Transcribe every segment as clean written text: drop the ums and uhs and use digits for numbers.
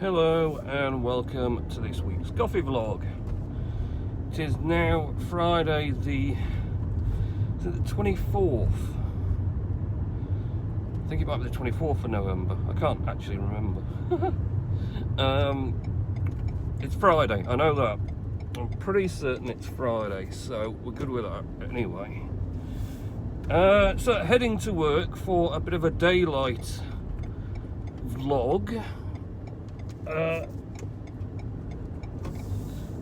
Hello and welcome to this week's coffee vlog. It is now Friday the 24th. I think it might be the 24th of November. I can't actually remember. It's Friday, I know that. I'm pretty certain it's Friday, so we're good with that anyway. So heading to work for a bit of a daylight vlog.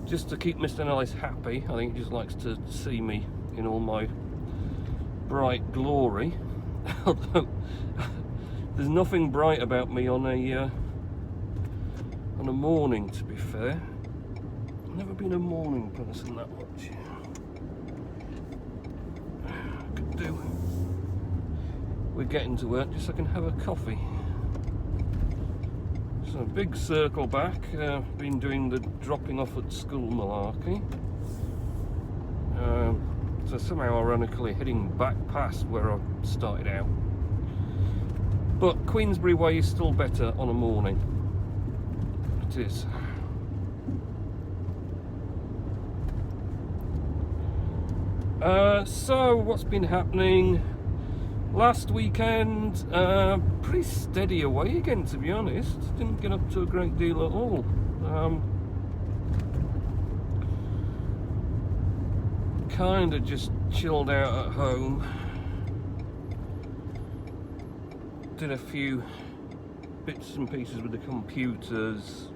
Just to keep Mr. Nellis happy. I think he just likes to see me in all my bright glory. Although there's nothing bright about me on a morning, to be fair. I've never been a morning person that much. Could do. We're getting to work just so I can have a coffee. So a big circle back, been doing the dropping off at school malarkey. So somehow ironically heading back past where I started out. But Queensbury Way is still better on a morning. It is. So what's been happening? Last weekend, pretty steady away again, to be honest. Didn't get up to a great deal at all. Kind of just chilled out at home. Did a few bits and pieces with the computers.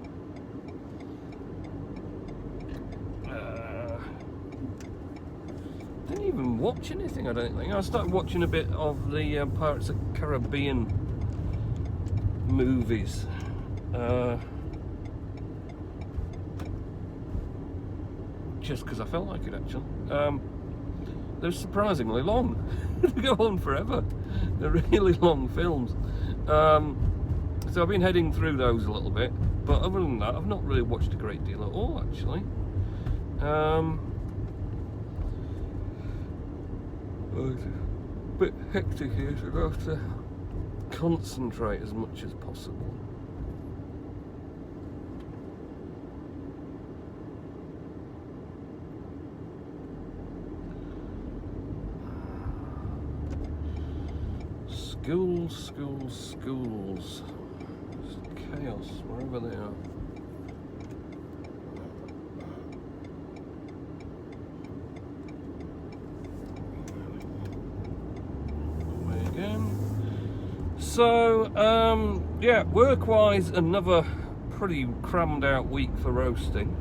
Didn't even watch anything, I don't think. I started watching a bit of the Pirates of the Caribbean movies. Just because I felt like it, actually. They're surprisingly long. They go on forever. They're really long films. So I've been heading through those a little bit. But other than that, I've not really watched a great deal at all, actually. It's a bit hectic here, so I have to concentrate as much as possible. Schools. It's chaos wherever they are. So, yeah, work-wise, another pretty crammed out week for roasting.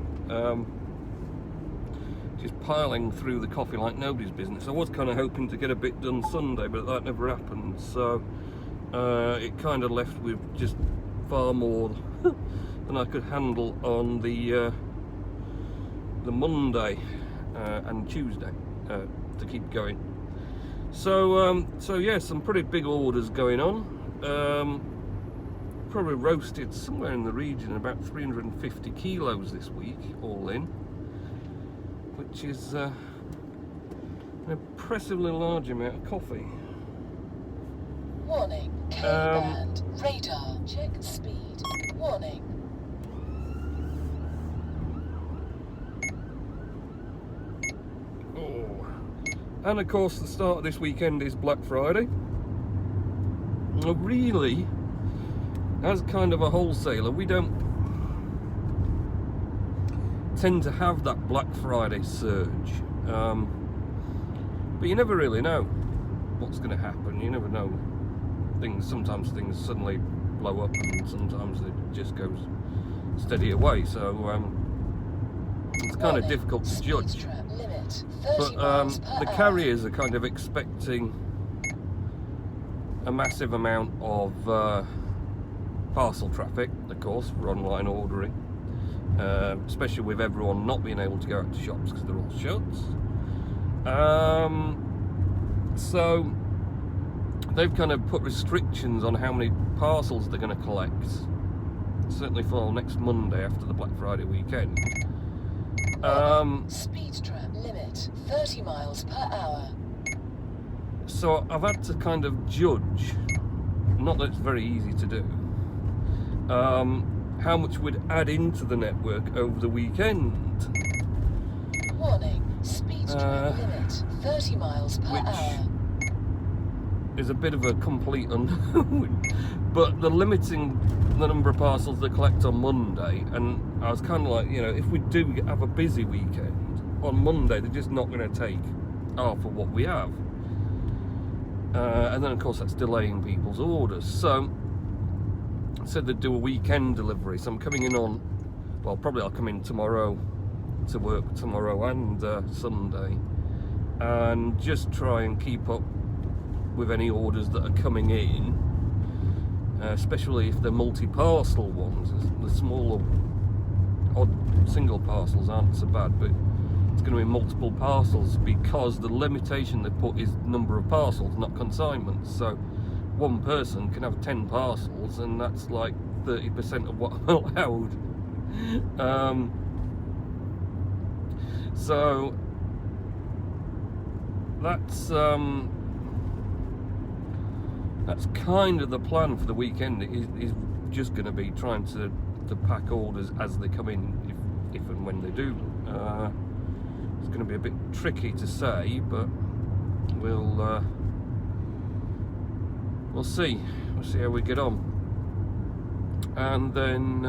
Just piling through the coffee like nobody's business. I was kind of hoping to get a bit done Sunday, but that never happened. So, it kind of left with just far more than I could handle on the Monday and Tuesday to keep going. So yeah, some pretty big orders going on. Probably roasted somewhere in the region about 350 kilos this week, all in, which is an impressively large amount of coffee. Warning, K-band, radar, check speed, warning. Oh. And of course the start of this weekend is Black Friday. Really, as kind of a wholesaler, we don't tend to have that Black Friday surge. But you never really know what's going to happen. You never know. Sometimes things suddenly blow up and sometimes it just goes steady away. So it's kind of difficult to judge. But the carriers are kind of expecting a massive amount of parcel traffic, of course, for online ordering, especially with everyone not being able to go out to shops because they're all shut. So they've kind of put restrictions on how many parcels they're going to collect, certainly for next Monday after the Black Friday weekend. Speed trap limit 30 miles per hour. So I've had to kind of judge, not that it's very easy to do, how much we'd add into the network over the weekend. Warning, speed limit 30 miles per hour. Is a bit of a complete unknown, but they're limiting the number of parcels they collect on Monday, and I was kind of like, you know, if we do have a busy weekend, on Monday they're just not going to take half of what we have. And then of course that's delaying people's orders. So I said they'd do a weekend delivery, so I'm coming in on, well, probably I'll come in tomorrow to work tomorrow and Sunday, and just try and keep up with any orders that are coming in, especially if they're multi-parcel ones. The smaller odd single parcels aren't so bad, but it's going to be multiple parcels because the limitation they put is number of parcels, not consignments. So one person can have 10 parcels, and that's like 30% of what I'm allowed. So that's kind of the plan for the weekend. Is just going to be trying to pack orders as they come in, if and when they do. It's going to be a bit tricky to say, but we'll see. We'll see how we get on. And then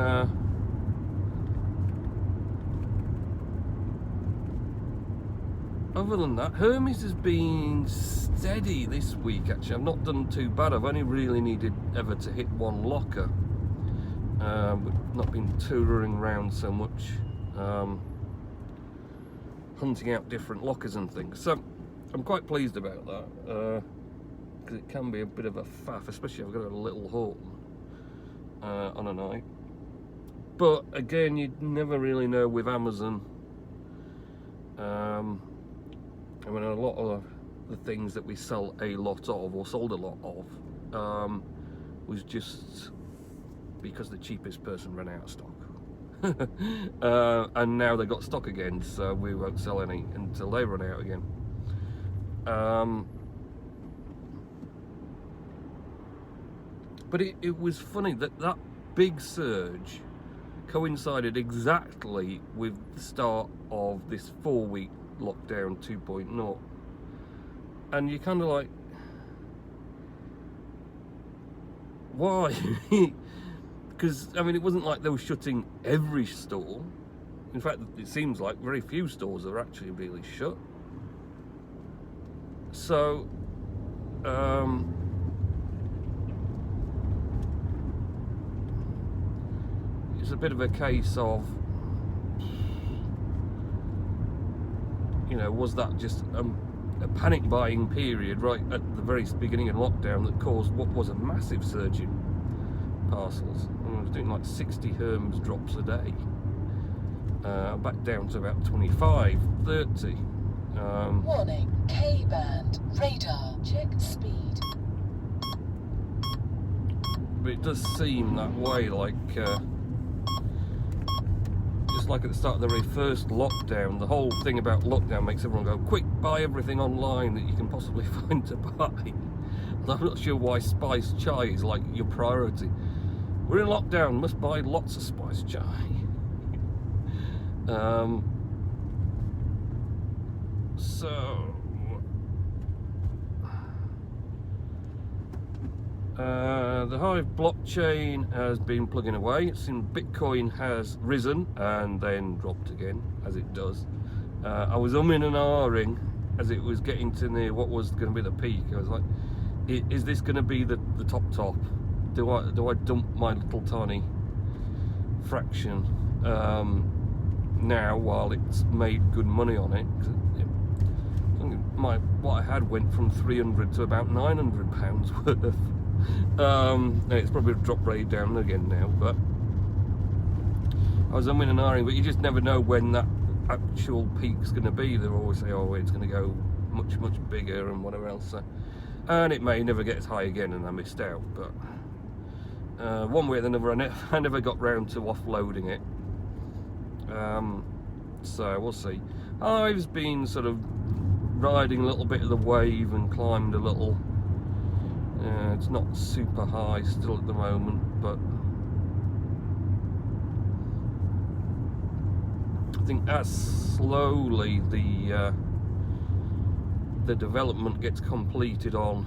other than that, Hermes has been steady this week. Actually, I've not done too bad. I've only really needed ever to hit one locker. We've not been touring around so much, hunting out different lockers and things. So I'm quite pleased about that, because it can be a bit of a faff, especially if I've got a little horn on a night. But again, you'd never really know with Amazon. I mean, a lot of the things that we sell a lot of, or sold a lot of, was just because the cheapest person ran out of stock. And now they got stock again, so we won't sell any until they run out again. But it was funny that big surge coincided exactly with the start of this 4-week lockdown 2.0, and you're kind of like, why? Because I mean, it wasn't like they were shutting every store. In fact, it seems like very few stores are actually really shut. So it's a bit of a case of, you know, was that just a panic buying period right at the very beginning of lockdown that caused what was a massive surge in parcels? I was doing like 60 Hermes drops a day, back down to about 25, 30. Warning, K-band, radar, check speed. But it does seem that way, like just like at the start of the very first lockdown, the whole thing about lockdown makes everyone go, quick, buy everything online that you can possibly find to buy. I'm not sure why spiced chai is like your priority. We're in lockdown, must buy lots of spiced chai. So the Hive blockchain has been plugging away. It's in Bitcoin has risen and then dropped again, as it does. I was umming and ahhing as it was getting to near what was going to be the peak. I was like, is this going to be the top? Do I dump my little tiny fraction now while it's made good money on it? What I had went from 300 to about £900 worth. It's probably dropped right down again now, but I was umming and ahhing. But you just never know when that actual peak's going to be. They always say, oh, it's going to go much bigger and whatever else, and it may never get as high again, and I missed out. But one way or another, I never got round to offloading it. So we'll see. Hive's been sort of riding a little bit of the wave and climbed a little. It's not super high still at the moment, but think as slowly the development gets completed on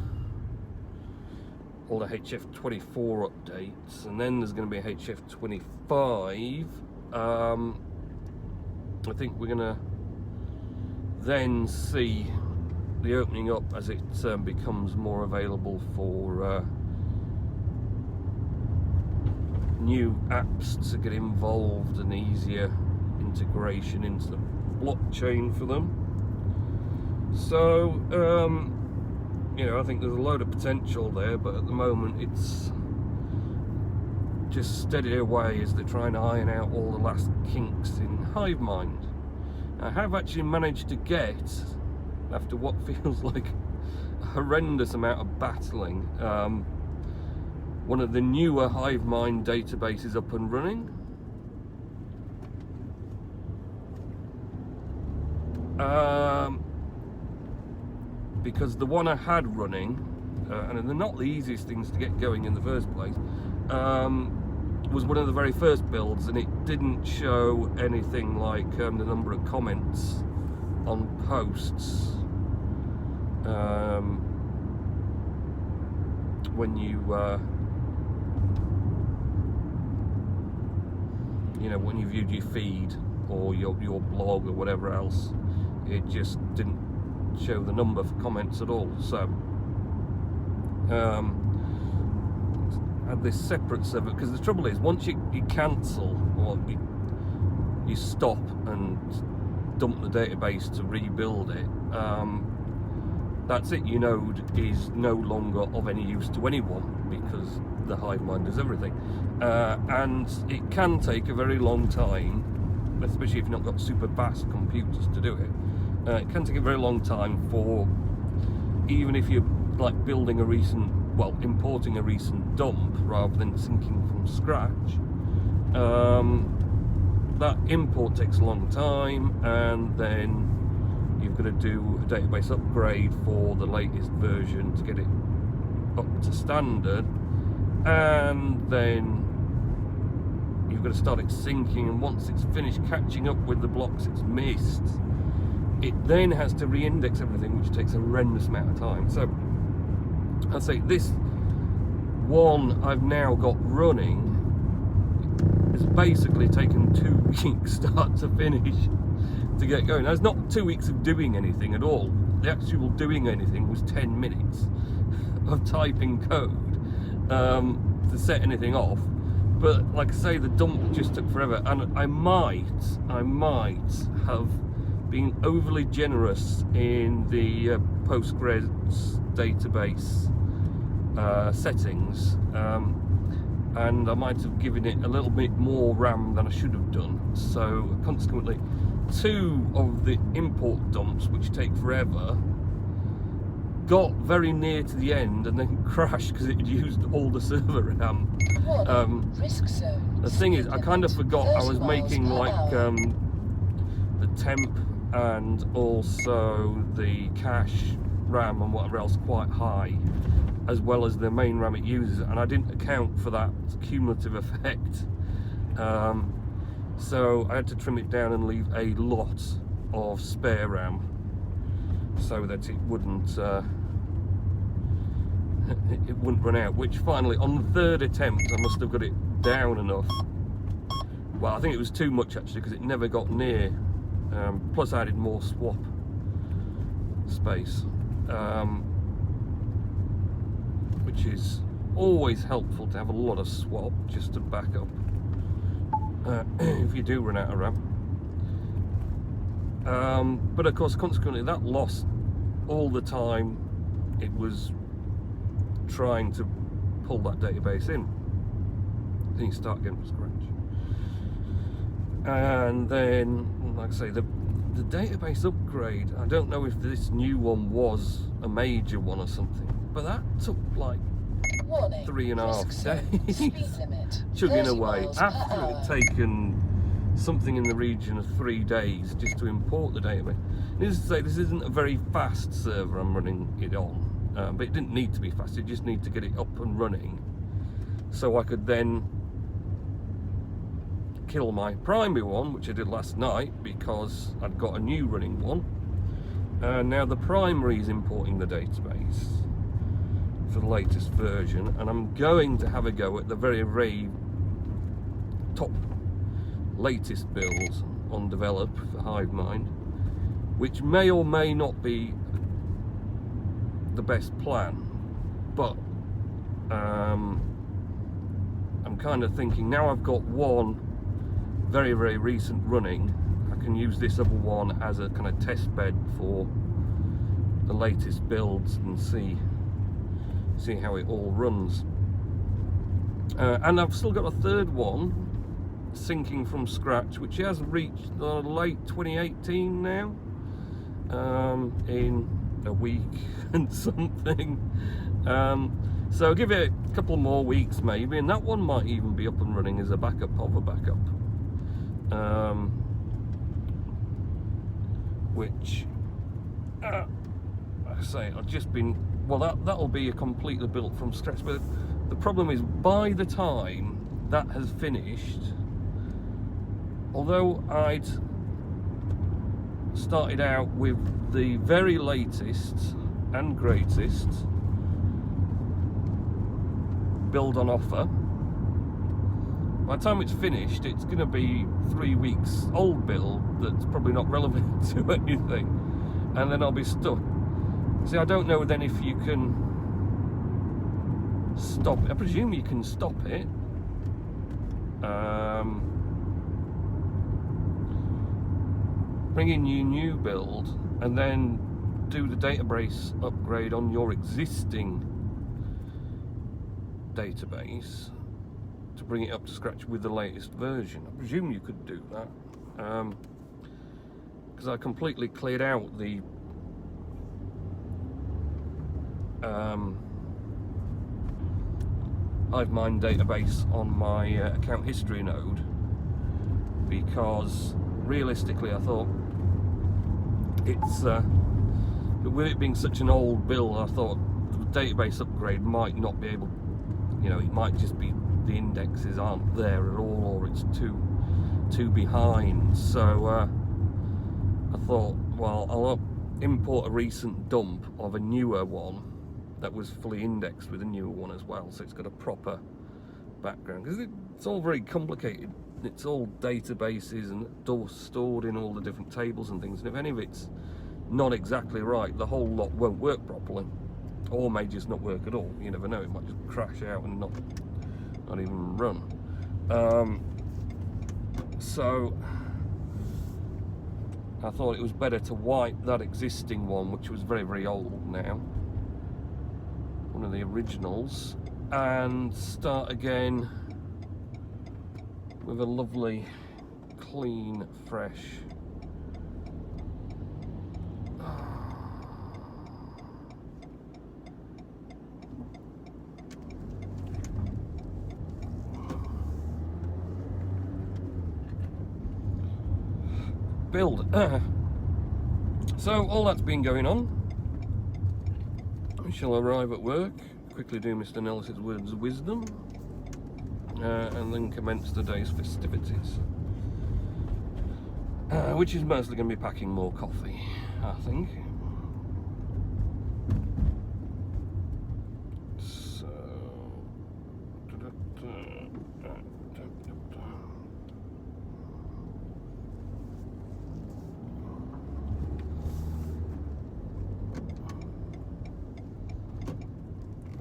all the HF24 updates, and then there's going to be a HF25. I think we're going to then see the opening up as it becomes more available for new apps to get involved and easier integration into the blockchain for them. So you know, I think there's a load of potential there, but at the moment it's just steady away as they try and iron out all the last kinks in Hivemind. I have actually managed to get, after what feels like a horrendous amount of battling, one of the newer Hivemind databases up and running. Because the one I had running, and they're not the easiest things to get going in the first place, was one of the very first builds, and it didn't show anything like the number of comments on posts when you you know, when you viewed your feed or your blog or whatever else. It just didn't show the number for comments at all. So had this separate server, because the trouble is, once you cancel or you stop and dump the database to rebuild it, that's it. Your node is no longer of any use to anyone because the Hivemind does everything, and it can take a very long time, especially if you've not got super fast computers to do it. It can take a very long time for, even if you're like building a recent, well, importing a recent dump rather than syncing from scratch. That import takes a long time, and then you've got to do a database upgrade for the latest version to get it up to standard, and then you've got to start it syncing, and once it's finished catching up with the blocks it's missed, it then has to re-index everything, which takes a horrendous amount of time. So I'd say this one I've now got running has basically taken 2 weeks start to finish to get going. Now, it's not 2 weeks of doing anything at all. The actual doing anything was 10 minutes of typing code to set anything off. But like I say, the dump just took forever, and I might have been overly generous in the Postgres database settings, and I might have given it a little bit more RAM than I should have done. So consequently, 2 of the import dumps, which take forever, got very near to the end and then crashed because it had used all the server RAM. Risk zone. The thing is, I kind of forgot I was making like the temp and also the cache RAM and whatever else quite high, as well as the main RAM it uses, and I didn't account for that cumulative effect. So I had to trim it down and leave a lot of spare RAM so that it wouldn't run out, which finally on the 3rd attempt I must have got it down enough. Well, I think it was too much actually, because it never got near, plus I added more swap space, which is always helpful to have a lot of swap just to back up if you do run out of RAM. But of course, consequently, that lost all the time it was trying to pull that database in. Then you start again from scratch, and then, like I say, the database upgrade, I don't know if this new one was a major one or something, but that took like 3.5 days chugging away after it had taken something in the region of 3 days just to import the database. Needless to say, this isn't a very fast server I'm running it on, but it didn't need to be fast, it just needed to get it up and running so I could then kill my primary one, which I did last night because I'd got a new running one. Now the primary is importing the database for the latest version, and I'm going to have a go at the very top latest build on develop for Hivemind, which may or may not be the best plan, but I'm kind of thinking now I've got one very recent running, I can use this other one as a kind of test bed for the latest builds and see how it all runs. And I've still got a third one syncing from scratch, which has reached the late 2018 now, in a week and something. So give it a couple more weeks maybe, and that one might even be up and running as a backup of a backup. Which I say I've just been, well, that'll be a completely built from scratch, but the problem is by the time that has finished, although I'd started out with the very latest and greatest build on offer, by the time it's finished it's going to be 3 weeks old build that's probably not relevant to anything, and then I'll be stuck. See, I don't know then if you can stop, I presume you can stop it. Bring in your new build and then do the database upgrade on your existing database to bring it up to scratch with the latest version. I presume you could do that, because I completely cleared out the Hivemind database on my account history node, because realistically I thought it's with it being such an old build, I thought the database upgrade might not be able, you know, it might just be the indexes aren't there at all, or it's too behind. So I thought, well, I'll import a recent dump of a newer one that was fully indexed with a newer one as well, so it's got a proper background, because it's all very complicated. It's all databases and stored in all the different tables and things, and if any of it's not exactly right, the whole lot won't work properly, or may just not work at all. You never know, it might just crash out and not even run. So I thought it was better to wipe that existing one, which was very old now, one of the originals, and start again with a lovely, clean, fresh build. So all that's been going on. We shall arrive at work, quickly do Mr. Nelson's words of wisdom, and then commence the day's festivities, which is mostly going to be packing more coffee, I think. So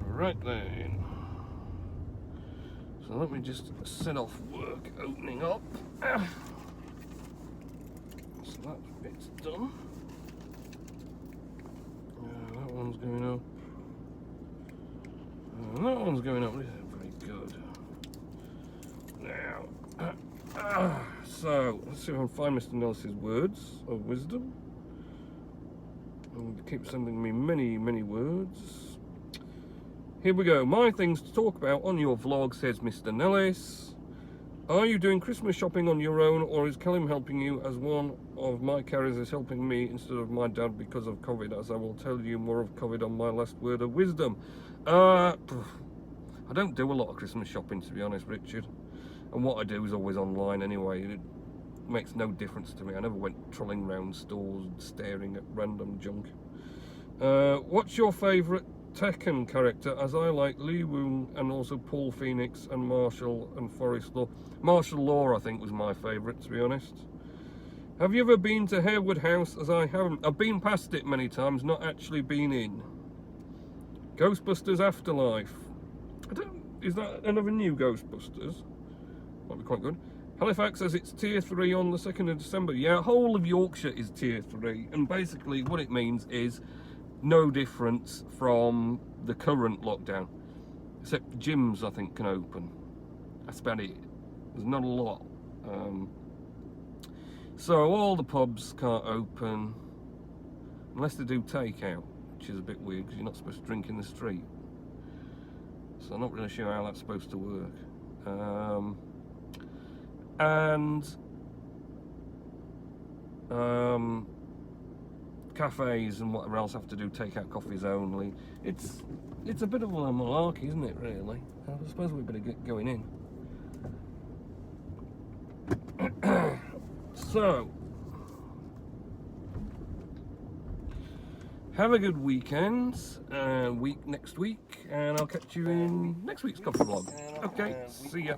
right then, so let me just set off work opening up. So that bit's done. That one's going up. That one's going up. Very good. Now, so let's see if I can find Mr. Nelson's words of wisdom. And keep sending me many words. Here we go. My things to talk about on your vlog, says Mr. Nellis. Are you doing Christmas shopping on your own, or is Callum helping you, as one of my carers is helping me instead of my dad because of COVID, as I will tell you more of COVID on my last word of wisdom. I don't do a lot of Christmas shopping, to be honest, Richard. And what I do is always online anyway. It makes no difference to me. I never went trolling around stores staring at random junk. What's your favourite Tekken character? As I like Lee Woon and also Paul Phoenix and Marshall and Forrest Law. Marshall Law I think was my favourite, to be honest. Have you ever been to Harewood House? As I haven't. I've been past it many times, not actually been in. Ghostbusters Afterlife. Is that another new Ghostbusters? Might be quite good. Halifax says it's tier 3 on the 2nd of December. Yeah, whole of Yorkshire is tier 3. And basically what it means is no difference from the current lockdown. Except gyms, I think, can open. That's about it. There's not a lot. So all the pubs can't open unless they do takeout, which is a bit weird because you're not supposed to drink in the street. So I'm not really sure how that's supposed to work. Cafes and whatever else have to do takeout coffees only. It's a bit of a malarkey, isn't it, really? I suppose we better get going in. So, have a good weekend, next week, and I'll catch you in next week's coffee vlog. Okay, see ya.